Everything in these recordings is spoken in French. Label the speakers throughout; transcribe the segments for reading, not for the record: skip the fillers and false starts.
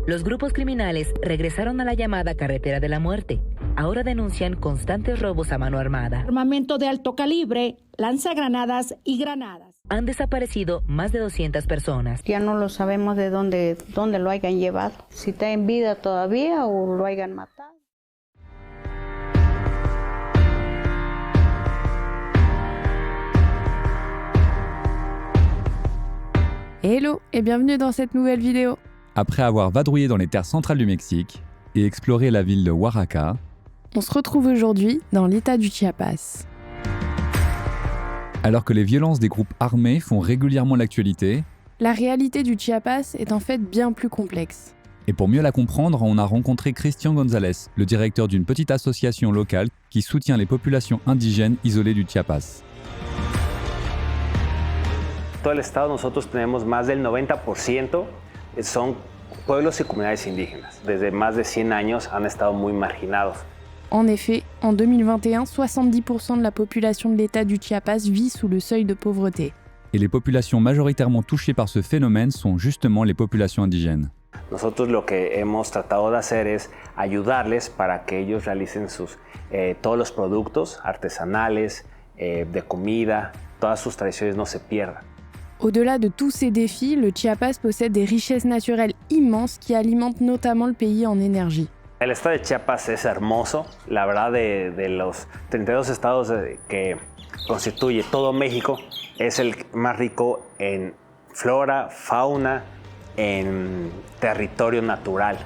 Speaker 1: Los grupos criminales regresaron a la llamada carretera de la muerte. Ahora denuncian constantes robos a mano armada.
Speaker 2: Armamento de alto calibre, lanzagranadas y granadas.
Speaker 1: Han desaparecido más de 200 personas.
Speaker 3: Ya no lo sabemos de dónde lo hayan llevado. Si está en vida todavía o lo hayan matado.
Speaker 4: Hello et bienvenue dans cette nouvelle vidéo.
Speaker 5: Après avoir vadrouillé dans les terres centrales du Mexique et exploré la ville de Oaxaca,
Speaker 4: On se retrouve aujourd'hui dans l'état du Chiapas.
Speaker 5: alors que les violences des groupes armés font régulièrement l'actualité,
Speaker 4: La réalité du Chiapas est en fait bien plus complexe.
Speaker 5: et pour mieux la comprendre, on a rencontré Cristian González, le directeur d'une petite association locale qui soutient les populations indigènes isolées du Chiapas.
Speaker 6: Todo el estado nosotros tenemos más del 90% son pueblos y comunidades indígenas. Desde más de 100 años han estado muy marginados.
Speaker 4: En effet, en 2021, 70% de la population de l'état du Chiapas vit sous le seuil de pauvreté.
Speaker 5: Et les populations majoritairement touchées par ce phénomène sont justement les populations indigènes.
Speaker 6: Nosotros lo que hemos tratado de hacer es ayudarles para que ellos realicen todos los productos artesanales, de comida, todas sus tradiciones no se pierdan.
Speaker 4: Au-delà de tous ces défis, le Chiapas possède des richesses naturelles immenses qui alimentent notamment le pays en énergie.
Speaker 6: El estado de Chiapas es hermoso, la verdad de los 32 estados que constituye todo México, es el más rico en flora, fauna, en territorio natural.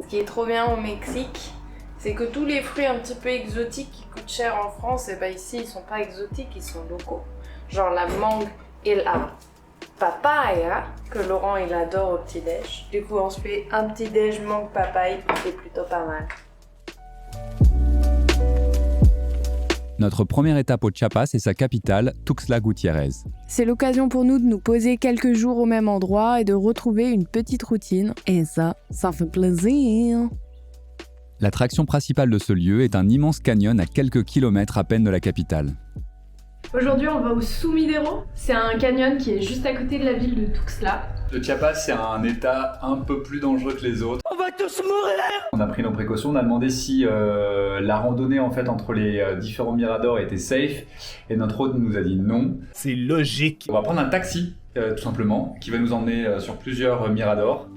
Speaker 7: Ce qui est trop bien au Mexique, c'est que tous les fruits un petit peu exotiques qui coûtent cher en France, et ben ici ils sont pas exotiques, ils sont locaux. Genre la mangue et la papaya, que Laurent il adore au petit-déj. Du coup on se fait un petit-déj mangue papaye, c'est plutôt pas mal.
Speaker 5: Notre première étape au Chiapas est sa capitale, Tuxtla Gutiérrez.
Speaker 4: C'est l'occasion pour nous de nous poser quelques jours au même endroit et de retrouver une petite routine. Et ça fait plaisir.
Speaker 5: L'attraction principale de ce lieu est un immense canyon à quelques kilomètres à peine de la capitale.
Speaker 8: Aujourd'hui, on va au Sumidero. C'est un canyon qui est juste à côté de la ville de Tuxtla.
Speaker 9: Le Chiapas, c'est un état un peu plus dangereux que les autres.
Speaker 10: On va tous mourir!
Speaker 9: On a pris nos précautions, on a demandé si la randonnée en fait entre les différents miradors était safe, et notre hôte nous a dit non.
Speaker 10: C'est logique.
Speaker 9: On va prendre un taxi, tout simplement, qui va nous emmener sur plusieurs miradors.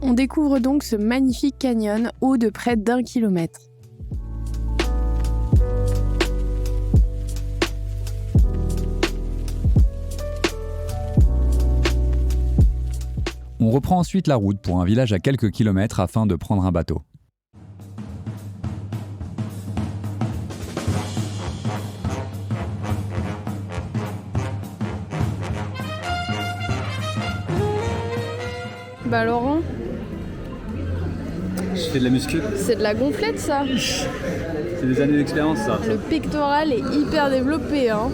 Speaker 4: On découvre donc ce magnifique canyon haut de près d'1 kilomètre.
Speaker 5: On reprend ensuite la route pour un village à quelques kilomètres afin de prendre un bateau.
Speaker 7: Bah Laurent,
Speaker 9: Je fais de la muscu.
Speaker 7: c'est de la gonflette ça.
Speaker 9: C'est des années d'expérience ça.
Speaker 7: Le pectoral est hyper développé hein.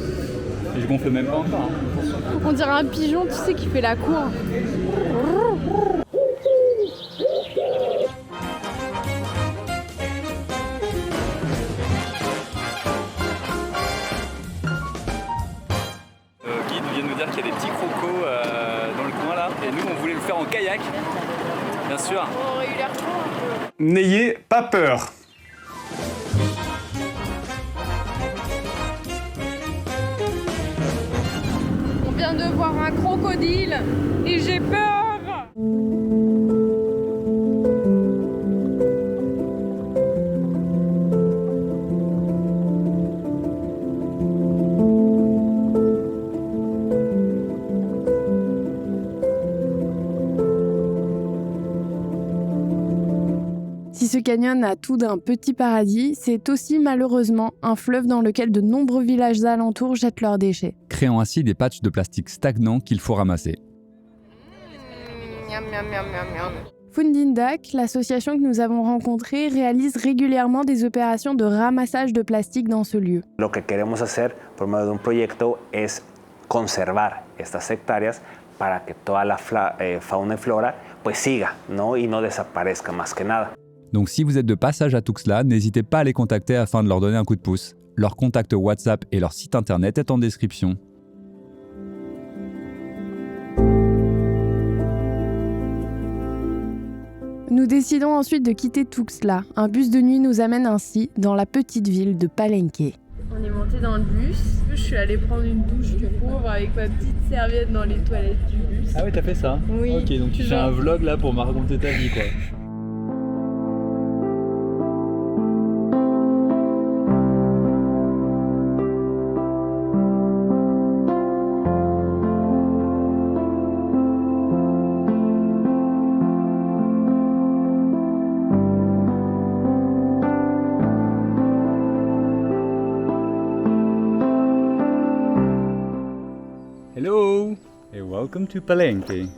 Speaker 9: Et je gonfle même pas encore.
Speaker 7: On dirait un pigeon tu sais qui fait la cour.
Speaker 9: Le guide vient de nous dire qu'il y a des petits crocos dans le coin là, et nous on voulait le faire en kayak, bien sûr.
Speaker 7: On aurait eu l'air con un peu.
Speaker 10: N'ayez pas peur.
Speaker 7: On vient de voir un crocodile et j'ai peur.
Speaker 4: Si ce canyon a tout d'un petit paradis, c'est aussi malheureusement un fleuve dans lequel de nombreux villages alentours jettent leurs déchets,
Speaker 5: créant ainsi des patchs de plastique stagnants qu'il faut ramasser.
Speaker 7: Miam, miam, miam, miam, miam.
Speaker 4: Fundindak, l'association que nous avons rencontrée, réalise régulièrement des opérations de ramassage de plastique dans ce lieu.
Speaker 6: Lo que queremos hacer por medio de un proyecto es conservar estas hectáreas para que toda la fauna y flora pues siga, ¿no? Y no desaparezca más que nada.
Speaker 5: Donc si vous êtes de passage à Tuxtla, n'hésitez pas à les contacter afin de leur donner un coup de pouce. Leur contact WhatsApp et leur site internet est en description.
Speaker 4: Nous décidons ensuite de quitter Tuxtla. Un bus de nuit nous amène ainsi dans la petite ville de Palenque.
Speaker 8: On est monté dans le bus. Je suis allée prendre une douche de pauvre avec ma petite serviette dans les toilettes du bus.
Speaker 9: Ah ouais, t'as fait ça?
Speaker 8: Oui.
Speaker 9: Ok, donc tu fais un vlog là pour me raconter ta vie quoi. Hello and welcome to Palenque.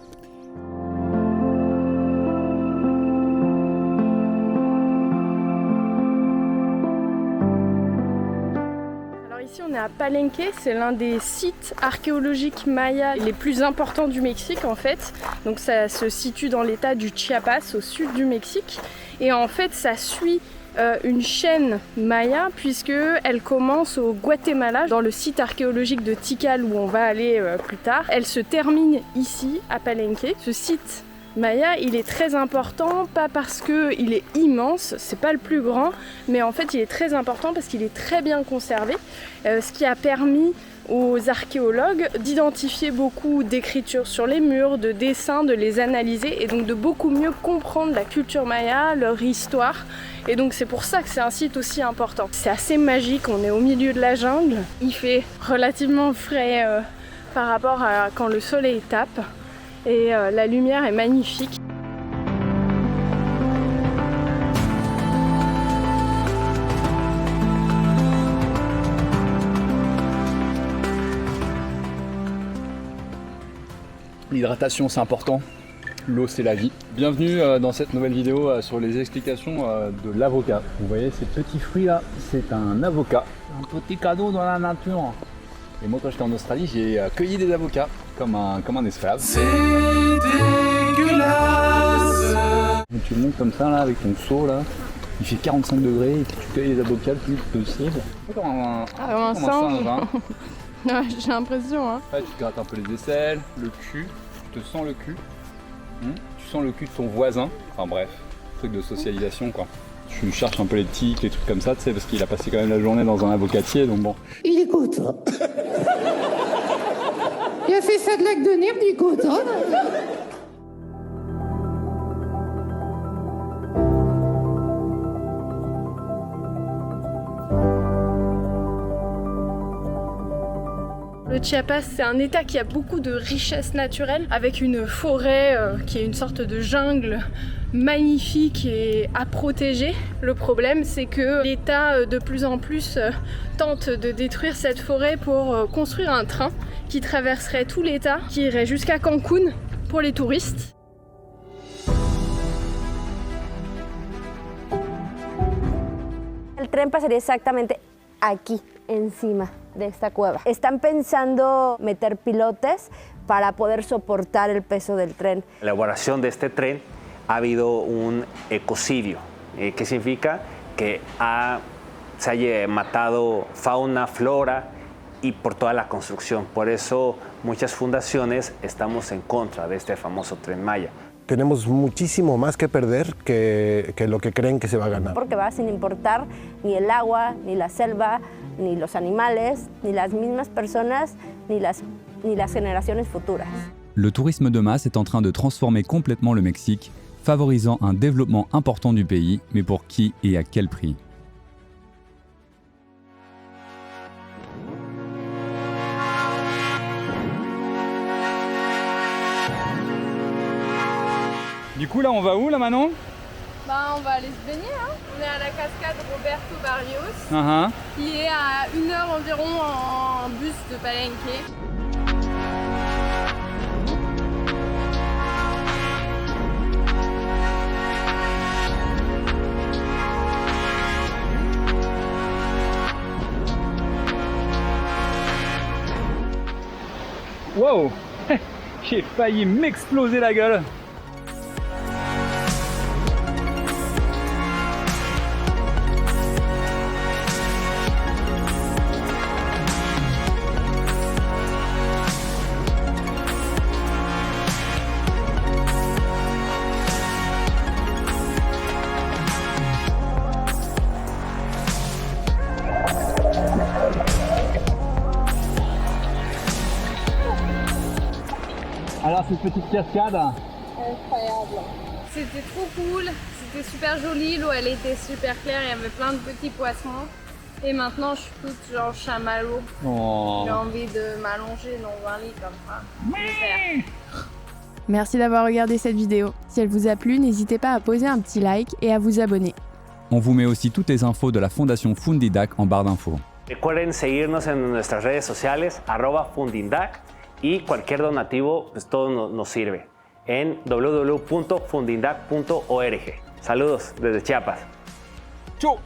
Speaker 8: Alors ici on est à Palenque, c'est l'un des sites archéologiques mayas les plus importants du Mexique en fait. Donc ça se situe dans l'état du Chiapas au sud du Mexique et en fait ça suit une chaîne maya puisque elle commence au Guatemala dans le site archéologique de Tikal où on va aller plus tard. Elle se termine ici à Palenque. Ce site maya il est très important, pas parce qu'il est immense, c'est pas le plus grand, mais en fait il est très important parce qu'il est très bien conservé, ce qui a permis aux archéologues d'identifier beaucoup d'écritures sur les murs, de dessins, de les analyser et donc de beaucoup mieux comprendre la culture maya, leur histoire. Et donc c'est pour ça que c'est un site aussi important. C'est assez magique, on est au milieu de la jungle. Il fait relativement frais par rapport à quand le soleil tape et la lumière est magnifique.
Speaker 9: L'hydratation c'est important, l'eau c'est la vie. Bienvenue dans cette nouvelle vidéo sur les explications de l'avocat. Vous voyez ces petits fruits là, c'est un avocat, un petit cadeau dans la nature. Et moi quand j'étais en Australie j'ai cueilli des avocats comme un esclave. C'est dégueulasse. Et tu montes comme ça là avec ton seau là, il fait 45 degrés et puis tu cueilles les avocats le plus possible. Comme un singe hein.
Speaker 8: Ouais, j'ai l'impression hein.
Speaker 9: Après, tu te grattes un peu les aisselles, le cul, tu te sens le cul. Tu sens le cul de ton voisin. Enfin bref, truc de socialisation quoi. Tu cherches un peu les tics, les trucs comme ça, tu sais, parce qu'il a passé quand même la journée dans un avocatier, donc bon.
Speaker 11: Il écoute. Il a fait ça de lac de nerfs, il écoute.
Speaker 8: Le Chiapas, c'est un état qui a beaucoup de richesses naturelles, avec une forêt qui est une sorte de jungle magnifique et à protéger. Le problème, c'est que l'État de plus en plus tente de détruire cette forêt pour construire un train qui traverserait tout l'État, qui irait jusqu'à Cancún pour les touristes.
Speaker 12: El tren pasaría exactamente aquí, encima de esta cueva. Están pensando meter pilotes para poder soportar el peso del tren.
Speaker 6: La elaboración de este tren ha habido un ecocidio, que significa que se haya matado fauna, flora y por toda la construcción. Por eso muchas fundaciones estamos en contra de este famoso tren Maya.
Speaker 13: Tenemos muchísimo más que perder que lo que creen que se va a ganar.
Speaker 12: Porque va sin importar ni el agua, ni la selva, ni los animales, ni las mismas personas, ni las generaciones futuras.
Speaker 5: Le tourisme de masse est en train de transformer complètement le Mexique, favorisant un développement important du pays, mais pour qui et à quel prix ?
Speaker 9: Du coup là on va où là Manon ?
Speaker 8: Bah, on va aller se baigner. Hein. On est à la cascade Roberto Barrios, qui est à 1 heure environ en bus de Palenque.
Speaker 9: Wow. J'ai failli m'exploser la gueule. Alors cette petite cascade.
Speaker 8: Incroyable. C'était trop cool, c'était super joli, l'eau elle était super claire, il y avait plein de petits poissons. Et maintenant je suis toute genre chamallow.
Speaker 9: Oh.
Speaker 8: J'ai envie de m'allonger dans un lit comme ça.
Speaker 4: Merci d'avoir regardé cette vidéo. Si elle vous a plu, n'hésitez pas à poser un petit like et à vous abonner.
Speaker 5: On vous met aussi toutes les infos de la Fondation Fundindac en barre d'infos.
Speaker 6: Recuerden seguirnos en nuestras redes sociales, @Fundindac, y cualquier donativo, pues todo nos sirve, en www.fundindac.org. Saludos desde Chiapas.
Speaker 9: Chau.